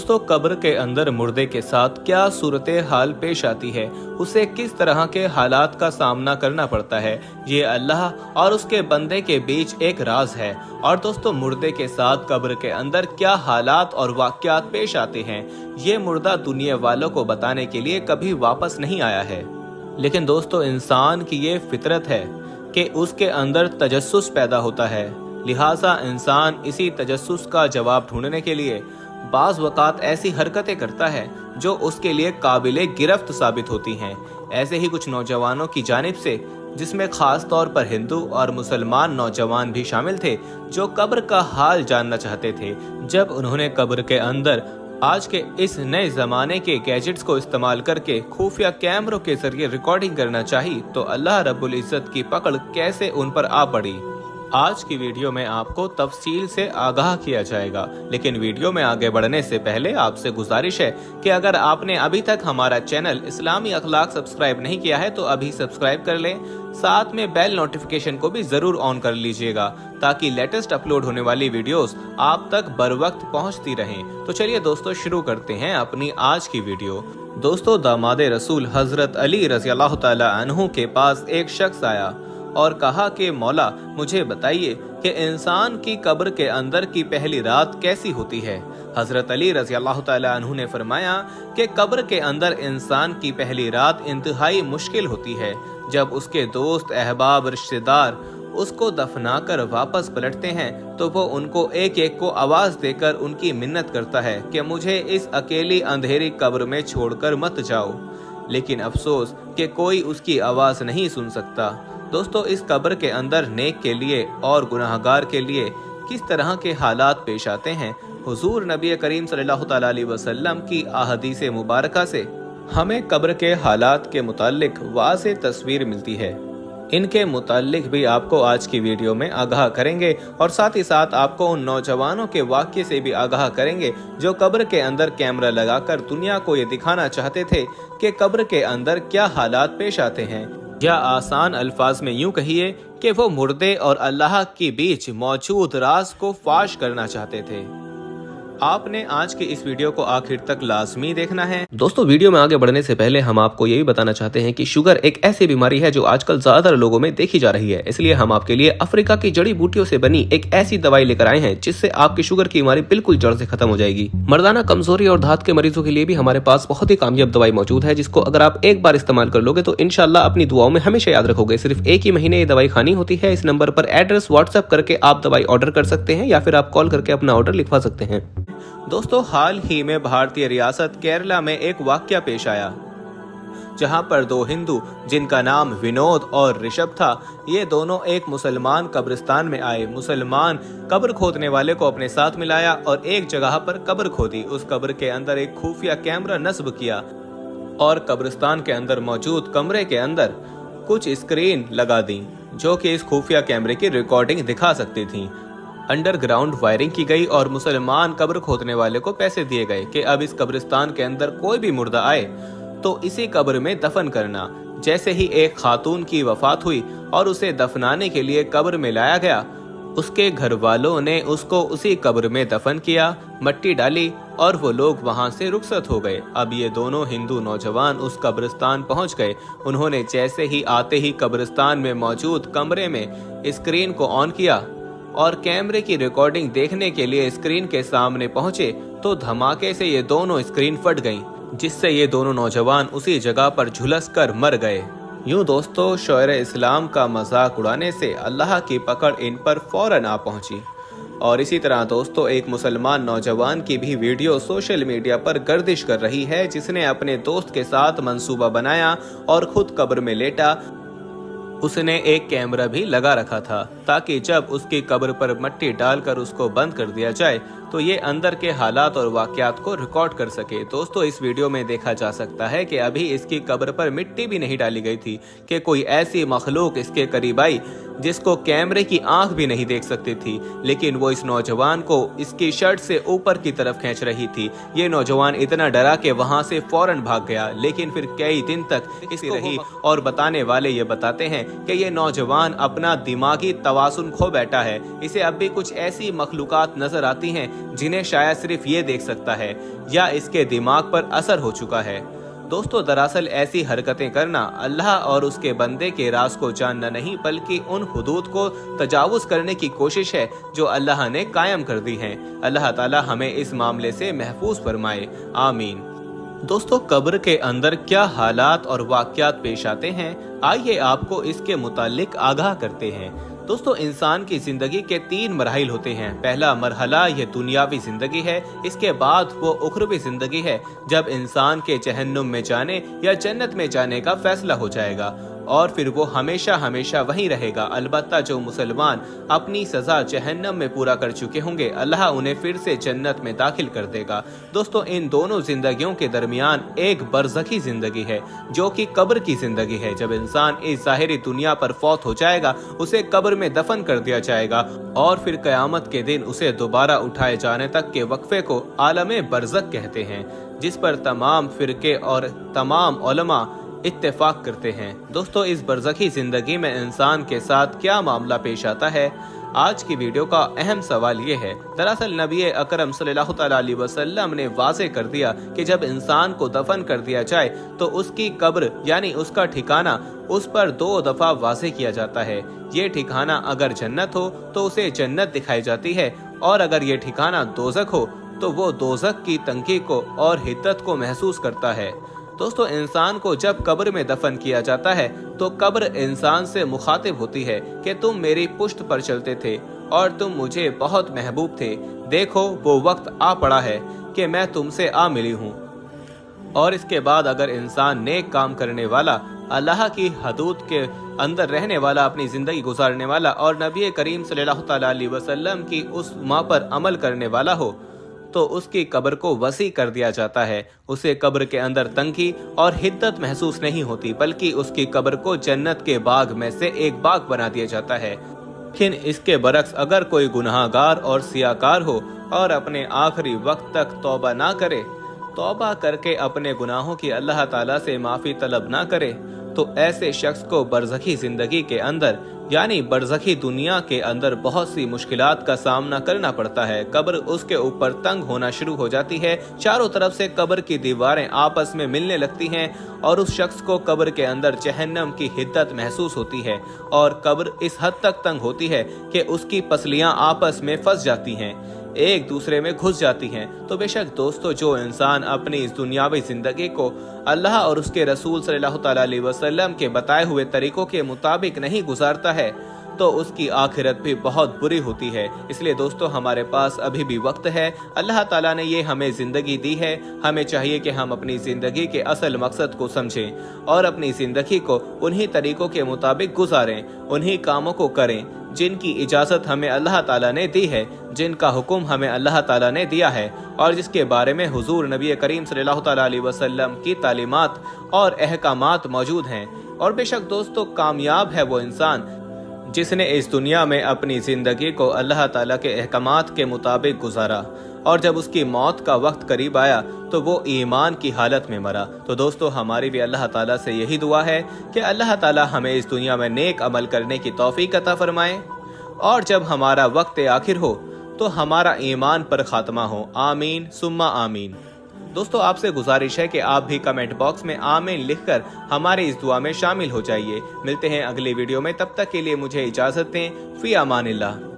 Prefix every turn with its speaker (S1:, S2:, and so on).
S1: दोस्तों, कब्र के अंदर मुर्दे के साथ क्या सूरत हाल पेश आती है, उसे किस तरह के हालात का सामना करना पड़ता है, ये अल्लाह और उसके बंदे के बीच एक राज है। और दोस्तों, मुर्दे के साथ कब्र के अंदर क्या हालात और वाक़यात पेश आते हैं, ये मुर्दा दुनिया वालों को बताने के लिए कभी वापस नहीं आया है। लेकिन दोस्तों, इंसान की ये फितरत है कि उसके अंदर तजस्सुस पैदा होता है। लिहाजा इंसान इसी तजस्सुस का जवाब ढूंढने के लिए बाज़ वक़ात ऐसी हरकतें करता है जो उसके लिए काबिले गिरफ्त साबित होती हैं। ऐसे ही कुछ नौजवानों की जानिब से, जिसमें खास तौर पर हिंदू और मुसलमान नौजवान भी शामिल थे, जो कब्र का हाल जानना चाहते थे। जब उन्होंने कब्र के अंदर आज के इस नए जमाने के गैजेट्स को इस्तेमाल करके खुफिया कैमरों के जरिए रिकॉर्डिंग करना चाहिए, तो अल्लाह रब्बुल इज्जत की पकड़ कैसे उन पर आ पड़ी। आज की वीडियो में आपको तफसील से आगाह किया जाएगा। लेकिन वीडियो में आगे बढ़ने से पहले आपसे गुजारिश है कि अगर आपने अभी तक हमारा चैनल इस्लामी अखलाक सब्सक्राइब नहीं किया है तो अभी सब्सक्राइब कर लें, साथ में बेल नोटिफिकेशन को भी जरूर ऑन कर लीजिएगा ताकि लेटेस्ट अपलोड होने वाली वीडियोस आप तक बर वक्त पहुंचती रहें। तो चलिए दोस्तों, शुरू करते हैं अपनी आज की वीडियो। दोस्तों, दामाद रसूल हजरत अली रज़ी अल्लाह तआला अन्हु के पास एक शख्स आया और कहा कि मौला, मुझे बताइए कि इंसान की कब्र के अंदर की पहली रात कैसी होती है। हजरत अली रज़ी अल्लाह तआला अन्हु ने फरमाया कि कब्र के अंदर इंसान की पहली रात इंतहाई मुश्किल होती है। जब उसके दोस्त, अहबाब, रिश्तेदार उसको दफनाकर वापस पलटते हैं तो वो उनको एक एक को आवाज देकर उनकी मिन्नत करता है कि मुझे इस अकेली अंधेरी कब्र में छोड़कर मत जाओ। लेकिन अफसोस कि कोई उसकी आवाज नहीं सुन सकता। दोस्तों, इस कब्र के अंदर नेक के लिए और गुनाहगार के लिए किस तरह के हालात पेश आते हैं, हुजूर नबी करीम सल्लल्लाहु तआला अलैहि वसल्लम की अहादीस मुबारका से हमें कब्र के हालात के मुताल्लिक वाज़ेह तस्वीर मिलती है। इनके मुताल्लिक भी आपको आज की वीडियो में आगाह करेंगे और साथ ही साथ आपको उन नौजवानों के वाक़ये से भी आगाह करेंगे जो कब्र के अंदर कैमरा लगाकर दुनिया को ये दिखाना चाहते थे कि कब्र के अंदर क्या हालात पेश आते हैं, या आसान अल्फाज में यूं कहिए कि वो मुर्दे और अल्लाह के बीच मौजूद राज को फाश करना चाहते थे। आपने आज की इस वीडियो को आखिर तक लाजमी देखना है। दोस्तों, वीडियो में आगे बढ़ने से पहले हम आपको ये भी बताना चाहते हैं कि शुगर एक ऐसी बीमारी है जो आजकल ज्यादातर लोगों में देखी जा रही है। इसलिए हम आपके लिए अफ्रीका की जड़ी बूटियों से बनी एक ऐसी दवाई लेकर आए हैं जिससे आपकी शुगर की बीमारी बिल्कुल जड़ से खत्म हो जाएगी। मर्दाना कमजोरी और धात के मरीजों के लिए भी हमारे पास बहुत ही कामयाब दवाई मौजूद है, जिसको अगर आप एक बार इस्तेमाल कर लोगे तो इंशाल्लाह अपनी दुआओं में हमेशा याद रखोगे। सिर्फ एक ही महीने ये दवाई खानी होती है। इस नंबर पर एड्रेस व्हाट्सएप करके आप दवाई ऑर्डर कर सकते हैं या फिर आप कॉल करके अपना ऑर्डर लिखवा सकते हैं। दोस्तों, हाल ही में भारतीय रियासत केरला में एक वाकया पेश आया जहां पर दो हिंदू, जिनका नाम विनोद और ऋषभ था, ये दोनों एक मुसलमान कब्रिस्तान में आए। मुसलमान कब्र खोदने वाले को अपने साथ मिलाया और एक जगह पर कब्र खोदी। उस कब्र के अंदर एक खुफिया कैमरा नस्ब किया और कब्रिस्तान के अंदर मौजूद कमरे के अंदर कुछ स्क्रीन लगा दी जो कि इस खुफिया कैमरे की रिकॉर्डिंग दिखा सकती थी। अंडरग्राउंड वायरिंग की गई और मुसलमान कब्र खोदने वाले को पैसे दिए गए कि अब इस कब्रिस्तान के अंदर कोई भी मुर्दा आए तो इसी कब्र में दफन करना। जैसे ही एक खातून की वफात हुई और उसे दफनाने के लिए कब्र में लाया गया, उसके घर वालों ने उसको उसी कब्र में दफन किया, मट्टी डाली और वो लोग वहां से रुखसत हो गए। अब ये दोनों हिंदू नौजवान उस कब्रिस्तान पहुंच गए। उन्होंने जैसे ही आते ही कब्रिस्तान में मौजूद कमरे में स्क्रीन को ऑन किया और कैमरे की रिकॉर्डिंग देखने के लिए स्क्रीन के सामने पहुंचे तो धमाके से ये दोनों स्क्रीन फट गईं, जिससे ये दोनों नौजवान उसी जगह पर झुलस कर मर गए। यूं दोस्तों, शौहर इस्लाम का मजाक उड़ाने से अल्लाह की पकड़ इन पर फौरन आ पहुंची। और इसी तरह दोस्तों, एक मुसलमान नौजवान की भी वीडियो सोशल मीडिया पर गर्दिश कर रही है, जिसने अपने दोस्त के साथ मंसूबा बनाया और खुद कब्र में लेटा। उसने एक कैमरा भी लगा रखा था ताकि जब उसकी कब्र पर मट्टी डालकर उसको बंद कर दिया जाए तो ये अंदर के हालात और वाकयात को रिकॉर्ड कर सके। दोस्तों, इस वीडियो में देखा जा सकता है कि अभी इसकी कब्र पर मिट्टी भी नहीं डाली गई थी कि कोई ऐसी मखलूक इसके करीब आई जिसको कैमरे की आंख भी नहीं देख सकती थी, लेकिन वो इस नौजवान को इसकी शर्ट से ऊपर की तरफ खींच रही थी। ये नौजवान इतना डरा कि वहां से फौरन भाग गया, लेकिन फिर कई दिन तक इसकी रही। और बताने वाले ये बताते हैं कि ये नौजवान अपना दिमागी तवाज़ुन खो बैठा है। इसे अब भी कुछ ऐसी मखलूकात नजर आती हैं जिन्हें शायद सिर्फ ये देख सकता है, या इसके दिमाग पर असर हो चुका है। दोस्तों, दरअसल ऐसी हरकतें करना अल्लाह और उसके बंदे के राज को जानना नहीं, बल्कि उन हुदूद को तजावुज करने की कोशिश है जो अल्लाह ने कायम कर दी हैं। अल्लाह ताला हमें इस मामले से महफूज फरमाए, आमीन। दोस्तों, कब्र के अंदर क्या हालात और वाक़यात पेश आते हैं, आइए आपको इसके मुतालिक आगाह करते हैं। दोस्तों, इंसान की जिंदगी के 3 मरहल होते हैं। पहला मरहला ये दुनियावी जिंदगी है, इसके बाद वो उखरवी जिंदगी है जब इंसान के जहन्नुम में जाने या जन्नत में जाने का फैसला हो जाएगा, और फिर वो हमेशा हमेशा वहीं रहेगा। अलबत्ता जो मुसलमान अपनी सजा जहन्नम में पूरा कर चुके होंगे, अल्लाह उन्हें फिर से जन्नत में दाखिल कर देगा। दोस्तों, इन दोनों जिंदगियों के दरमियान एक बरज़खी जिंदगी है जो कि कब्र की जिंदगी है। जब इंसान इस ज़ाहिरी दुनिया पर फौत हो जाएगा, उसे कब्र में दफन कर दिया जाएगा और फिर क़यामत के दिन उसे दोबारा उठाए जाने तक के वक्फे को आलम बरज़ख कहते हैं, जिस पर तमाम फिरके और तमाम उलमा इत्तेफाक करते हैं। दोस्तों, इस बरज़खी जिंदगी में इंसान के साथ क्या मामला पेश आता है, आज की वीडियो का अहम सवाल ये है। दरअसल नबी अकरम सल्लल्लाहु अलैहि वसल्लम ने वाज़े कर दिया कि जब इंसान को दफन कर दिया जाए तो उसकी कब्र यानी उसका ठिकाना उस पर 2 दफा वाज़े किया जाता है। ये ठिकाना अगर जन्नत हो तो उसे जन्नत दिखाई जाती है, और अगर ये ठिकाना दोज़ख हो तो वो दोज़ख की तंगी को और हिद्दत को महसूस करता है। दोस्तों, इंसान को जब कब्र में दफन किया जाता है तो कब्र इंसान से मुखातिब होती है कि तुम मेरी पुश्त पर चलते थे और तुम मुझे बहुत महबूब थे। देखो, वो वक्त आ पड़ा है कि मैं तुमसे आ मिली हूँ। और इसके बाद अगर इंसान नेक काम करने वाला, अल्लाह की हदूद के अंदर रहने वाला, अपनी जिंदगी गुजारने वाला और नबी करीम सल्लल्लाहु अलैहि वसल्लम की उस माँ पर अमल करने वाला हो, तो उसकी कब्र को वसी कर दिया जाता है। उसे कब्र के अंदर तंगी और हिद्दत महसूस नहीं होती, बल्कि उसकी कब्र को जन्नत के बाग में से एक बाग बना दिया जाता है। लेकिन इसके बरक्स अगर कोई गुनाहगार और सियाकार हो और अपने आखिरी वक्त तक तौबा ना करे, तौबा करके अपने गुनाहों की अल्लाह ताला से माफ़ी तलब ना करे, तो ऐसे शख्स को बरज़खी ज़िंदगी के अंदर यानी बरज़खी दुनिया के अंदर बहुत सी मुश्किलात का सामना करना पड़ता है। कब्र उसके ऊपर तंग होना शुरू हो जाती है, चारों तरफ से कब्र की दीवारें आपस में मिलने लगती हैं और उस शख्स को कब्र के अंदर जहन्नम की हिद्दत महसूस होती है, और कब्र इस हद तक तंग होती है कि उसकी पसलियां आपस में फंस जाती हैं, एक दूसरे में घुस जाती हैं। तो बेशक दोस्तों, जो इंसान अपनी इस दुनियावी जिंदगी को अल्लाह और उसके रसूल सल्लल्लाहु अलैहि वसल्लम के बताए हुए तरीकों के मुताबिक नहीं गुजारता है, तो उसकी आखिरत भी बहुत बुरी होती है। इसलिए दोस्तों, हमारे पास अभी भी वक्त है। अल्लाह ताला ने ये हमें जिंदगी दी है, हमें चाहिए कि हम अपनी जिंदगी के असल मकसद को समझें और अपनी जिंदगी को उन्हीं तरीकों के मुताबिक गुजारें, उन्हीं कामों को करें जिनकी इजाज़त हमें अल्लाह ताला ने दी है, जिनका हुक्म हमें अल्लाह ताला ने दिया है और जिसके बारे में हुजूर नबी करीम सल्लल्लाहु अलैहि वसल्लम की तालीमात और अहकामात मौजूद हैं। और बेशक दोस्तों, कामयाब है वो इंसान जिसने इस दुनिया में अपनी ज़िंदगी को अल्लाह ताला के अहकामात के मुताबिक गुजारा, और जब उसकी मौत का वक्त करीब आया तो वो ईमान की हालत में मरा। तो दोस्तों, हमारी भी अल्लाह ताला से यही दुआ है कि अल्लाह ताला हमें इस दुनिया में नेक अमल करने की तौफीक अता फरमाए, और जब हमारा वक्त आखिर हो तो हमारा ईमान पर खात्मा हो। आमीन सुम्मा आमीन। दोस्तों, आपसे गुजारिश है कि आप भी कमेंट बॉक्स में आमीन लिखकर हमारे इस दुआ में शामिल हो जाइए। मिलते हैं अगली वीडियो में, तब तक के लिए मुझे इजाज़त दें। फी अमानिल्लाह।